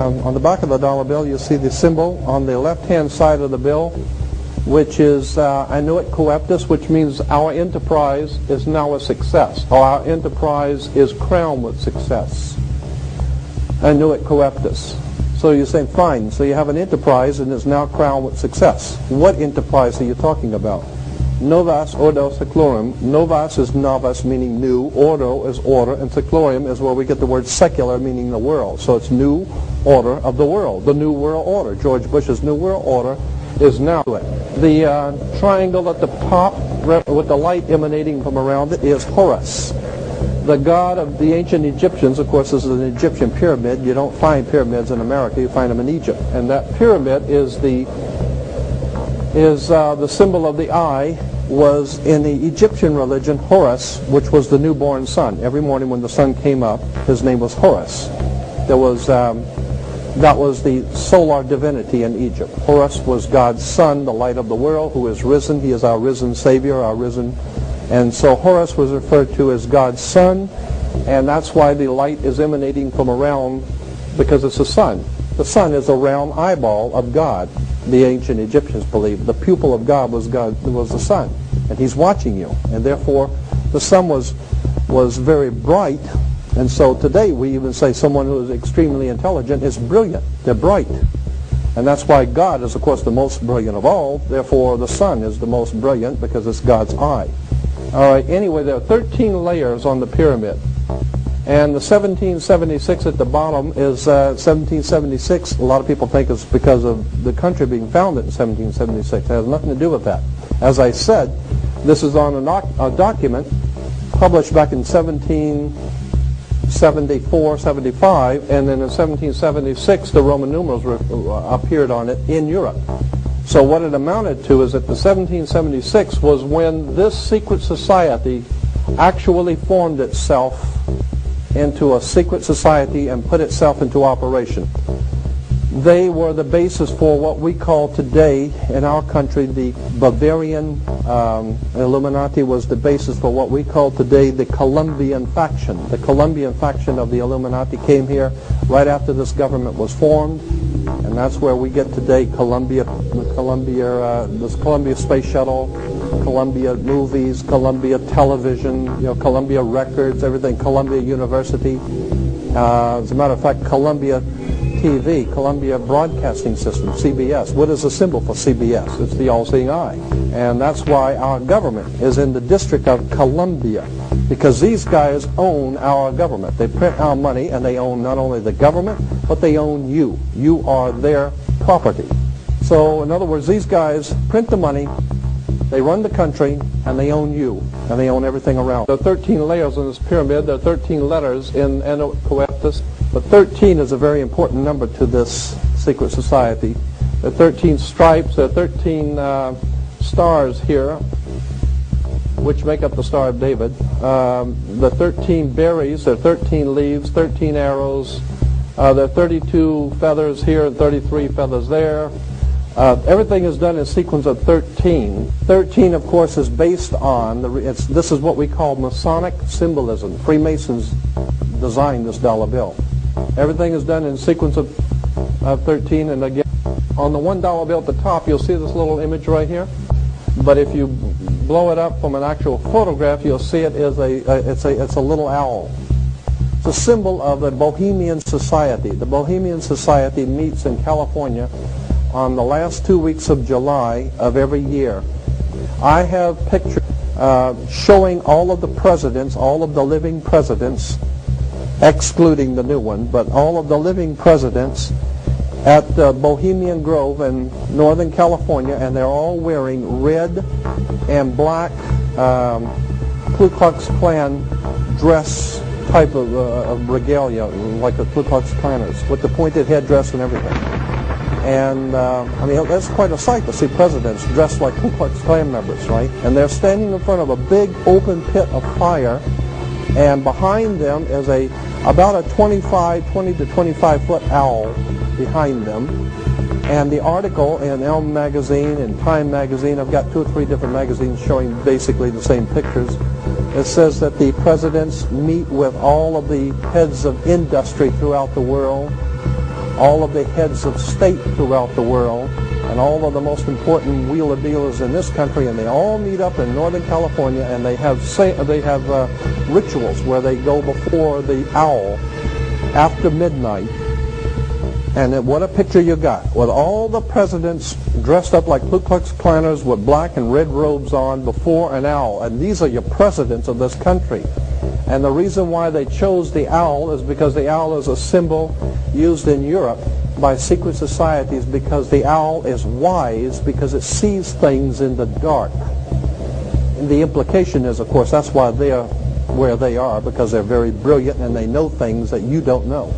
On the back of the dollar bill, you see the symbol on the left-hand side of the bill, which is Annuit Coeptis, which means our enterprise is now a success, or our enterprise is crowned with success. Annuit Coeptis. So you're saying, fine, so you have an enterprise and is now crowned with success. What enterprise are you talking about? Novas Ordo Seclorum. Novas is novus, meaning new. Ordo is order. And Seclorum is where we get the word secular, meaning the world. So it's new order of the world. The New World Order. George Bush's New World Order is now it. The triangle at the top with the light emanating from around it is Horus. The god of the ancient Egyptians. Of course, this is an Egyptian pyramid. You don't find pyramids in America. You find them in Egypt. And that pyramid is the symbol of the eye. Was in the Egyptian religion Horus, which was the newborn sun. Every morning when the sun came up, his name was Horus. That was the solar divinity in Egypt. Horus was God's son, the light of the world, who is risen. He is our risen Savior, our risen. And so Horus was referred to as God's son, and that's why the light is emanating from around, because it's the sun. The sun is a round eyeball of God. The ancient Egyptians believed the pupil of God was the sun, and He's watching you, and therefore the sun was very bright. And so today we even say someone who is extremely intelligent is brilliant. They're bright, and that's why God is, of course, the most brilliant of all. Therefore, the sun is the most brilliant because it's God's eye. All right. Anyway, there are 13 layers on the pyramid. And the 1776 at the bottom is 1776. A lot of people think it's because of the country being founded in 1776. It has nothing to do with that. As I said, this is on a document published back in 1774, 75, and then in 1776 the Roman numerals appeared on it in Europe. So what it amounted to is that the 1776 was when this secret society actually formed itself into a secret society and put itself into operation. They were the basis for what we call today in our country the Bavarian Illuminati. Was the basis for what we call today the Colombian faction. The Colombian faction of the Illuminati came here right after this government was formed, and that's where we get today this Columbia Space Shuttle, Columbia Movies, Columbia Television, Columbia Records, everything, Columbia University. As a matter of fact, Columbia TV, Columbia Broadcasting System, CBS. What is the symbol for CBS? It's the all-seeing eye. And that's why our government is in the District of Columbia, because these guys own our government. They print our money, and they own not only the government, but they own you. You are their property. So, in other words, these guys print the money, they run the country, and they own you, and they own everything around. There are 13 layers in this pyramid. There are 13 letters in Annuit Coeptis, but 13 is a very important number to this secret society. There are 13 stripes. There are 13 stars here, which make up the Star of David. The 13 berries. There are 13 leaves, 13 arrows. There are 32 feathers here and 33 feathers there. Everything is done in a sequence of 13. 13, of course, is based on, this is what we call Masonic symbolism. Freemasons designed this dollar bill. Everything is done in a sequence of 13, and again, on the $1 bill at the top, you'll see this little image right here. But if you blow it up from an actual photograph, you'll see it is it's a little owl. It's a symbol of the Bohemian Society. The Bohemian Society meets in California on the last 2 weeks of July of every year. I have pictures showing all of the presidents, all of the living presidents, excluding the new one, but all of the living presidents at Bohemian Grove in Northern California, and they're all wearing red and black Ku Klux Klan dress type of regalia, like the Ku Klux Klanners, with the pointed headdress and everything. And, I mean, that's quite a sight to see presidents dressed like Ku Klux Klan members, right? And they're standing in front of a big open pit of fire, and behind them is a about a 20 to 25 foot owl behind them. And the article in Elm magazine and Time magazine, I've got 2 or 3 different magazines showing basically the same pictures. It says that the presidents meet with all of the heads of industry throughout the world, all of the heads of state throughout the world, and all of the most important wheeler dealers in this country, and they all meet up in Northern California, and they have rituals where they go before the owl after midnight. And what a picture you got, with all the presidents dressed up like Ku Klux Klanners with black and red robes on before an owl. And these are your presidents of this country. And the reason why they chose the owl is because the owl is a symbol used in Europe by secret societies, because the owl is wise because it sees things in the dark. And the implication is, of course, that's why they are where they are, because they're very brilliant and they know things that you don't know.